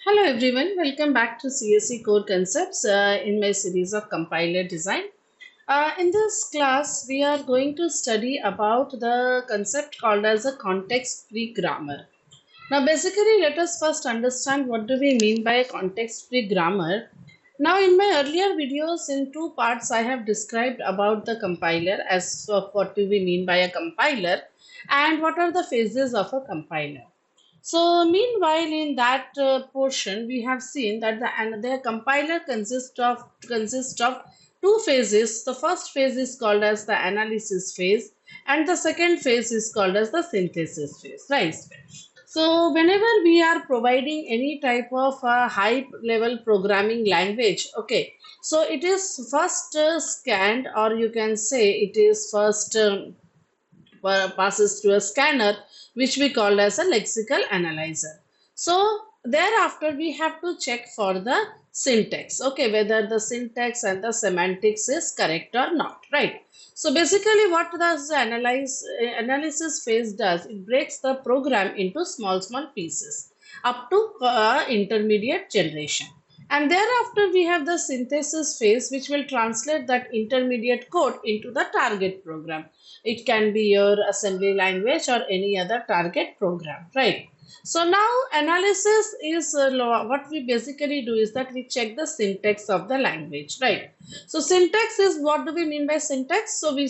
Hello everyone, welcome back to CSE Core Concepts in my series of compiler design. In this class, we are going to study about the concept called as a context-free grammar. Now, basically, let us first understand what do we mean by a context-free grammar. Now, in my earlier videos, in two parts, I have described about the compiler as of what do we mean by a compiler and what are the phases of a compiler. So, meanwhile, in that portion, we have seen that the compiler consists of two phases. The first phase is called as the analysis phase, and the second phase is called as the synthesis phase. Right. So, whenever we are providing any type of high level programming language, okay, so it is first scanned, or you can say it is first. Passes through a scanner which we call as a lexical analyzer. So thereafter we have to check for the syntax, okay, whether the syntax and the semantics is correct or not, right? So basically what does the analysis phase does, it breaks the program into small pieces up to intermediate generation. And thereafter, we have the synthesis phase, which will translate that intermediate code into the target program. It can be your assembly language or any other target program, right? So now analysis is what we basically do is that we check the syntax of the language, right? So syntax is, what do we mean by syntax? So we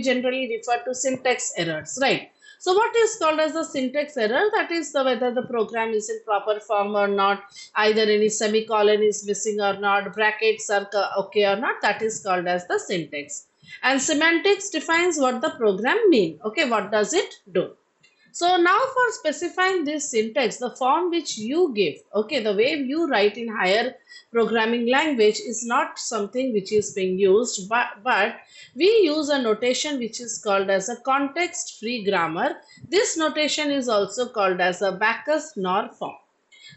generally refer to syntax errors, right? So what is called as the syntax error? That is whether the program is in proper form or not, either any semicolon is missing or not, brackets are okay or not. That is called as the syntax. And semantics defines what the program mean. Okay, what does it do? So now for specifying this syntax, the form which you give, okay, the way you write in higher programming language is not something which is being used, but we use a notation which is called as a context-free grammar. This notation is also called as a Backus-Naur form.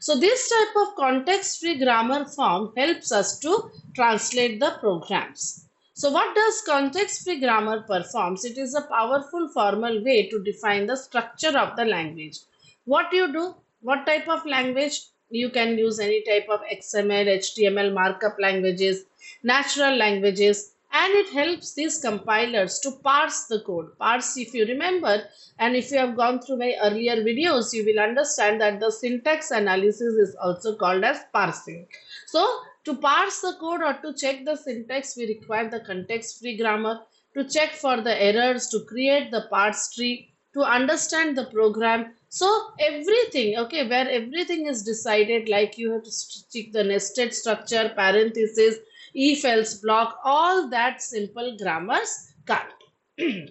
So this type of context-free grammar form helps us to translate the programs. So what does context-free grammar performs? It is a powerful formal way to define the structure of the language. What you do, what type of language? You can use any type of XML, HTML markup languages, natural languages, and it helps these compilers to parse the code. Parse, if you remember, and if you have gone through my earlier videos, you will understand that the syntax analysis is also called as parsing. So to parse the code or to check the syntax, we require the context-free grammar. To check for the errors, to create the parse tree, to understand the program. So everything, okay, where everything is decided, like you have to check the nested structure, parenthesis, if else block, all that simple grammars can't.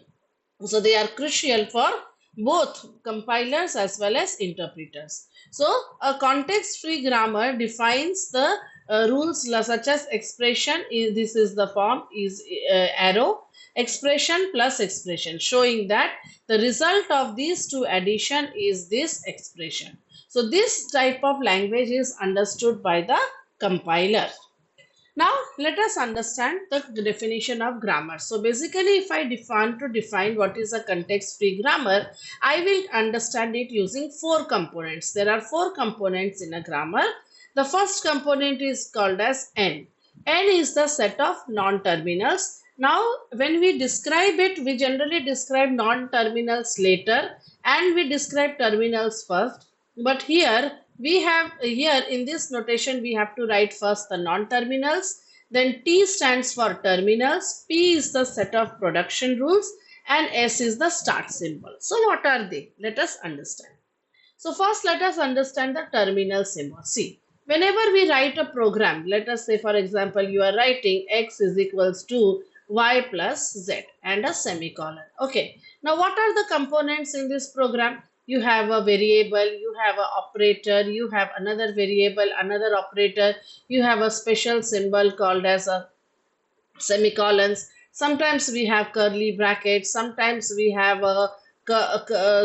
So they are crucial for both compilers as well as interpreters. So a context-free grammar defines the rules such as expression, this is the form, is arrow, expression plus expression, showing that the result of these two addition is this expression. So this type of language is understood by the compiler. Now let us understand the definition of grammar. So basically if I define what is a context-free grammar, I will understand it using four components. There are four components in a grammar. The first component is called as N. N is the set of non-terminals. Now when we describe it, we generally describe non-terminals later and we describe terminals first. But here in this notation we have to write first the non-terminals, then T stands for terminals, P is the set of production rules, and S is the start symbol. So what are they? Let us understand. So first let us understand the terminal symbol. See, whenever we write a program, let us say for example you are writing x is equals to y plus z and a semicolon. Okay, now what are the components in this program? You have a variable, you have an operator, you have another variable, another operator, you have a special symbol called as a semicolons. Sometimes we have curly brackets, sometimes we have a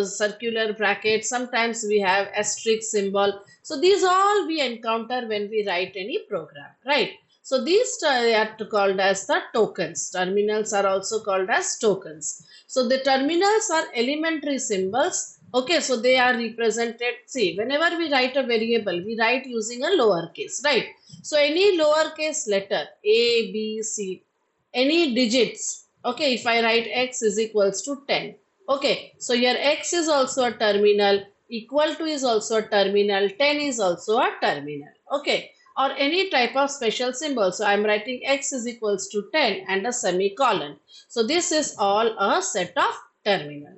circular bracket, sometimes we have asterisk symbol. So these all we encounter when we write any program, right? So these are called as the tokens. Terminals are also called as tokens. So the terminals are elementary symbols Okay, so they are represented. See, whenever we write a variable, we write using a lowercase, right? So any lowercase letter, A, B, C, any digits. Okay, if I write x is equals to 10. Okay, so here x is also a terminal, equal to is also a terminal, 10 is also a terminal. Okay, or any type of special symbol. So I'm writing x is equals to 10 and a semicolon. So this is all a set of terminal.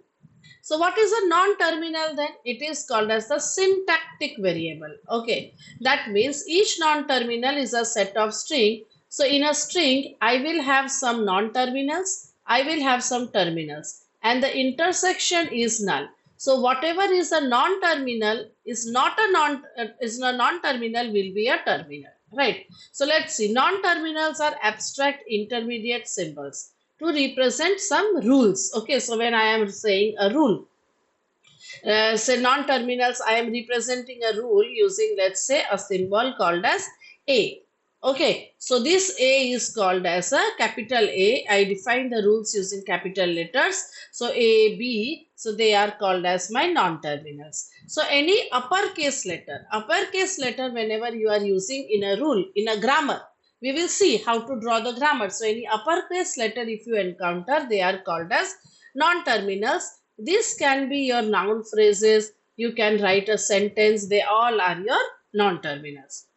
So what is a non-terminal then? It is called as the syntactic variable. Okay, that means each non-terminal is a set of string. So in a string, I will have some non-terminals, I will have some terminals, and the intersection is null. So whatever is a non-terminal is not a non-terminal will be a terminal, right? So let's see. Non-terminals are abstract intermediate symbols to represent some rules. Okay, so when I am saying a rule, say non-terminals, I am representing a rule using, let's say, a symbol called as A. Okay, so this A is called as a capital A. I define the rules using capital letters. So A, B, so they are called as my non-terminals. So any uppercase letter whenever you are using in a rule, in a grammar, we will see how to draw the grammar. So any uppercase letter if you encounter, they are called as non-terminals. This can be your noun phrases. You can write a sentence. They all are your non-terminals.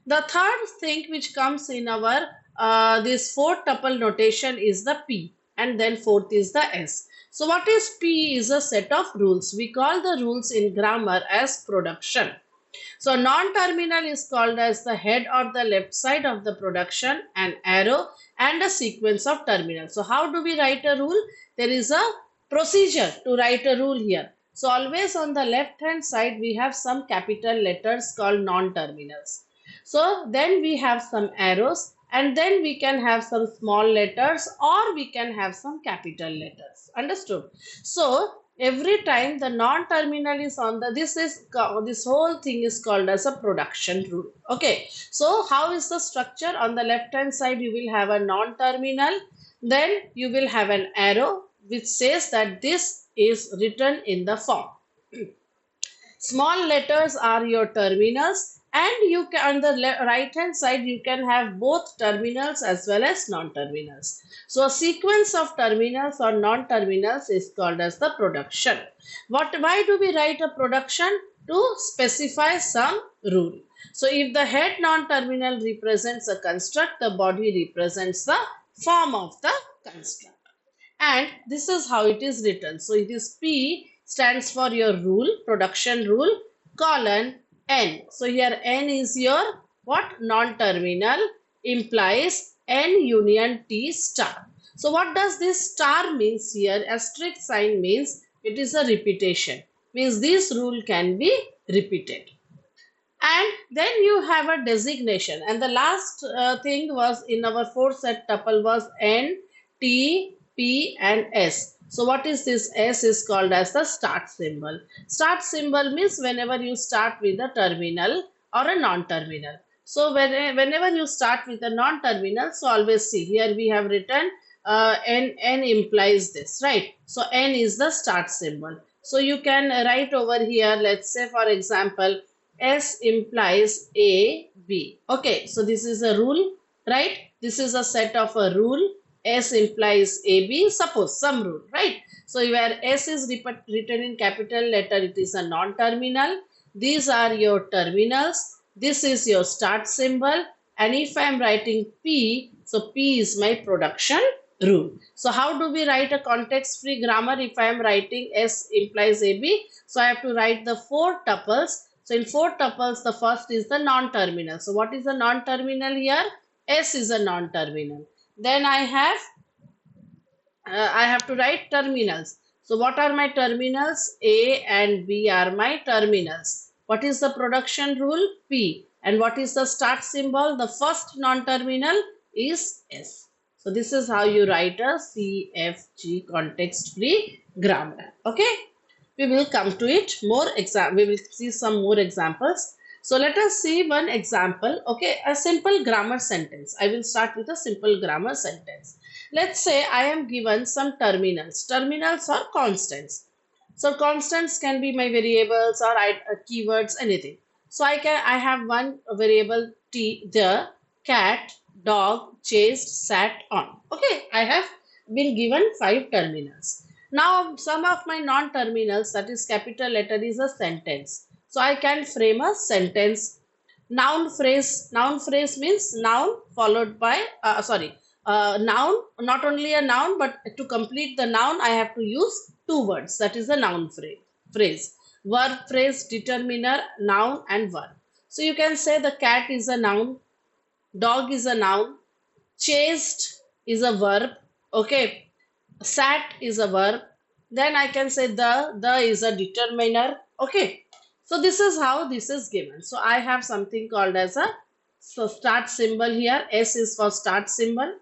The third thing which comes in our this four tuple notation is the P, and then fourth is the S. So what is P? Is a set of rules. We call the rules in grammar as production. So non-terminal is called as the head or the left side of the production, an arrow and a sequence of terminals. So how do we write a rule? There is a procedure to write a rule here. So always on the left hand side we have some capital letters called non-terminals. So then we have some arrows, and then we can have some small letters, or we can have some capital letters. Understood? So every time the non-terminal is on the, this whole thing is called as a production rule. Okay, so how is the structure? On the left hand side you will have a non-terminal, then you will have an arrow which says that this is written in the form. Small letters are your terminals, and you can, on the right hand side you can have both terminals as well as non-terminals. So a sequence of terminals or non-terminals is called as the production. Why do we write a production? To specify some rule. So if the head non-terminal represents a construct, the body represents the form of the construct. And this is how it is written. So it is P stands for your rule, production rule, colon N. So here N is your what? Non-terminal, implies N union T star. So what does this star means here? Asterisk sign means it is a repetition. Means this rule can be repeated. And then you have a designation. And the last thing was in our four set tuple was N, T, P and S. So what is this? S is called as the start symbol. Start symbol means whenever you start with a terminal or a non-terminal. So whenever you start with a non-terminal, so always see here we have written N implies this, right? So N is the start symbol. So you can write over here, let's say for example, S implies A, B. Okay, so this is a rule, right? This is a set of a rule. S implies A, B. Suppose some rule, right? So where S is written in capital letter, it is a non-terminal. These are your terminals. This is your start symbol. And if I am writing P, so P is my production rule. So how do we write a context-free grammar if I am writing S implies AB? So I have to write the four tuples. So in four tuples, the first is the non-terminal. So what is the non-terminal here? S is a non-terminal. Then I have to write terminals. So what are my terminals? A and B are my terminals. What is the production rule? P. And what is the start symbol? The first non-terminal is S. So this is how you write a CFG context-free grammar. Okay. We will come to it more. We will see some more examples. So let us see one example. Okay, a simple grammar sentence. I will start with a simple grammar sentence. Let's say I am given some terminals. Terminals are constants. So constants can be my variables or keywords, anything. So I have one variable t, the cat, dog, chased, sat on. Okay, I have been given 5 terminals. Now some of my non-terminals, that is capital letter, is a sentence. So I can frame a sentence. Noun phrase means noun followed by noun, not only a noun, but to complete the noun I have to use 2 words, that is a noun phrase. Verb phrase, determiner, noun and verb. So you can say the cat is a noun, dog is a noun, chased is a verb, okay, sat is a verb, then I can say the is a determiner, okay. So this is how this is given. So I have something called as a start symbol here. S is for start symbol.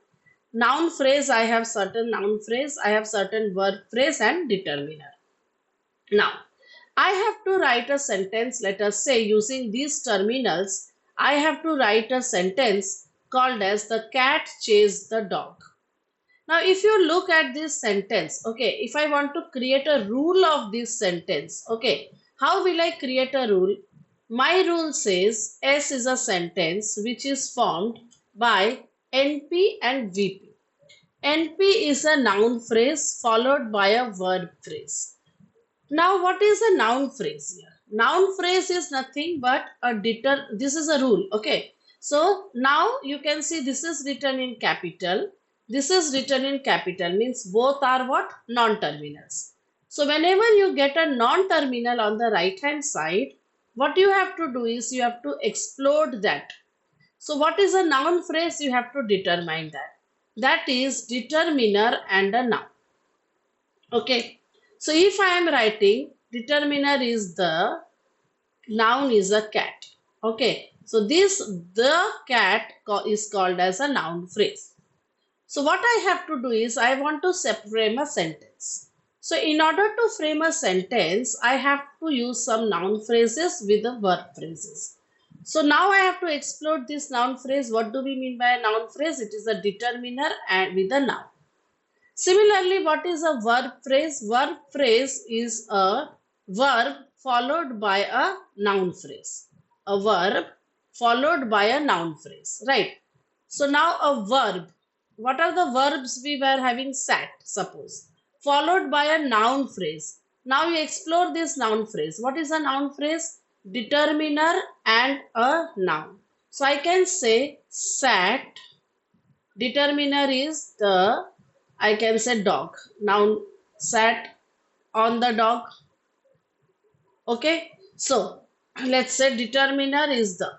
Noun phrase, I have certain noun phrase, I have certain verb phrase and determiner. Now I have to write a sentence, let us say using these terminals, I have to write a sentence called as the cat chased the dog. Now, if you look at this sentence, okay, if I want to create a rule of this sentence, okay, how will I create a rule? My rule says S is a sentence which is formed by NP and VP. NP is a noun phrase followed by a verb phrase. Now, what is a noun phrase here? Noun phrase is nothing but this is a rule, okay. So, now you can see this is written in capital. This is written in capital, means both are what? Non-terminals. So, whenever you get a non-terminal on the right hand side, what you have to do is you have to explode that. So, what is a noun phrase? You have to determine that. That is determiner and a noun. Okay. So if I am writing determiner is the noun is a cat. Okay. So this the cat is called as a noun phrase. So what I have to do is I want to frame a sentence. So in order to frame a sentence, I have to use some noun phrases with the verb phrases. So now I have to explore this noun phrase. What do we mean by a noun phrase? It is a determiner and with a noun. Similarly, what is a verb phrase? Verb phrase is a verb followed by a noun phrase. A verb followed by a noun phrase, right? So now a verb. What are the verbs we were having? Sat, suppose. Followed by a noun phrase. Now you explore this noun phrase. What is a noun phrase? Determiner and a noun. So I can say sat. Determiner is the, I can say dog. Noun sat on the dog. Okay. So let's say determiner is the.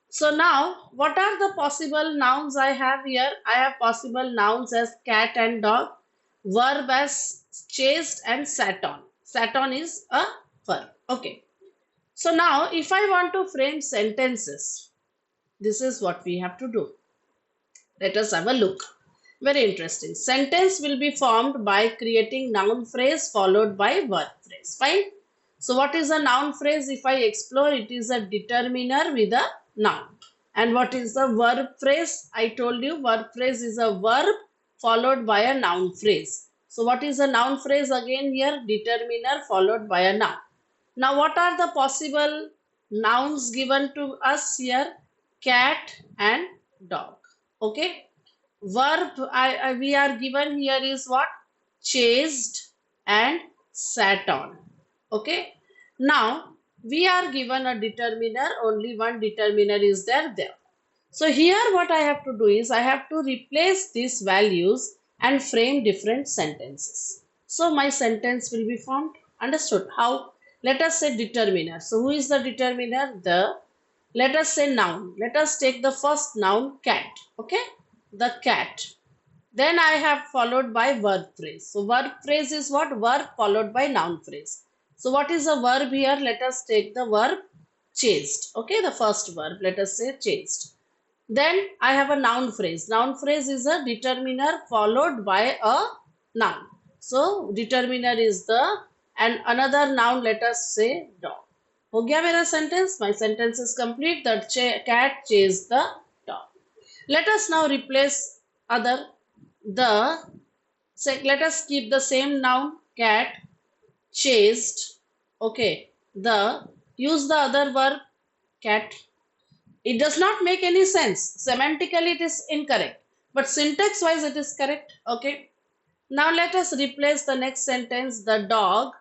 So now what are the possible nouns I have here? I have possible nouns as cat and dog. Verb as chased and sat on. Sat on is a verb. Okay. So now if I want to frame sentences, this is what we have to do. Let us have a look. Very interesting. Sentence will be formed by creating noun phrase followed by verb phrase. Fine. So what is a noun phrase? If I explore, it is a determiner with a noun. And what is the verb phrase? I told you verb phrase is a verb followed by a noun phrase. So what is a noun phrase again here? Determiner followed by a noun. Now what are the possible nouns given to us here? Cat and dog. Okay. Verb we are given here is what? Chased and sat on. Okay. Now we are given a determiner, only one determiner is there. So here what I have to do is I have to replace these values and frame different sentences. So my sentence will be formed. Understood? How? Let us say determiner. So who is the determiner? Let us say noun. Let us take the first noun, cat. Okay. The cat. Then I have followed by verb phrase. So verb phrase is what? Verb followed by noun phrase. So what is a verb here? Let us take the verb chased. Okay, the first verb. Let us say chased. Then I have a noun phrase. Noun phrase is a determiner followed by a noun. So determiner is the, and another noun, let us say dog. हो गया मेरा sentence? My sentence is complete. The cat chased the dog. Let us now replace let us keep the same noun cat. chased. Okay, the use the other verb cat. It does not make any sense. Semantically, it is incorrect, but syntax wise, it is correct. Okay. Now let us replace the next sentence. The dog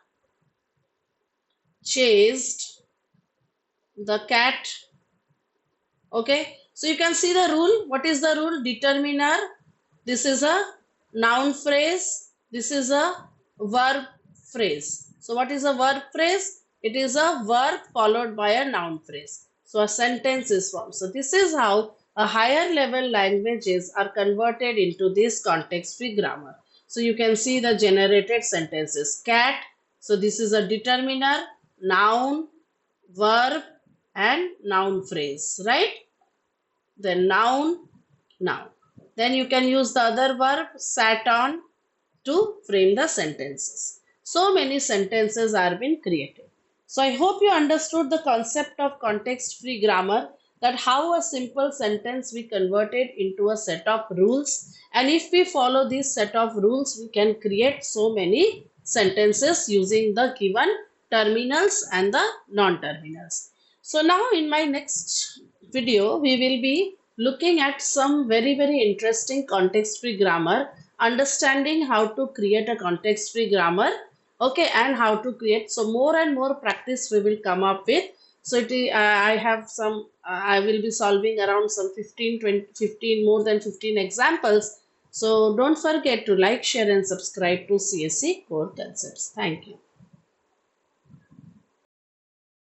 chased the cat. Okay. So you can see the rule. What is the rule? Determiner. This is a noun phrase. This is a verb phrase. So what is a verb phrase? It is a verb followed by a noun phrase. So a sentence is formed. So this is how a higher level languages are converted into this context free grammar. So you can see the generated sentences. Cat. So this is a determiner, noun, verb and noun phrase, right? Then noun, noun. Then you can use the other verb sat on to frame the sentences. So many sentences are being created. So I hope you understood the concept of context free grammar, that how a simple sentence we converted into a set of rules, and if we follow this set of rules we can create so many sentences using the given terminals and the non-terminals. So now in my next video we will be looking at some very interesting context free grammar, understanding how to create a context free grammar, okay, and how to create. So more and more practice we will come up with. So I have some I will be solving around some 15 20 15 more than 15 examples. So don't forget to like, share and subscribe to CSE Core Concepts. Thank you.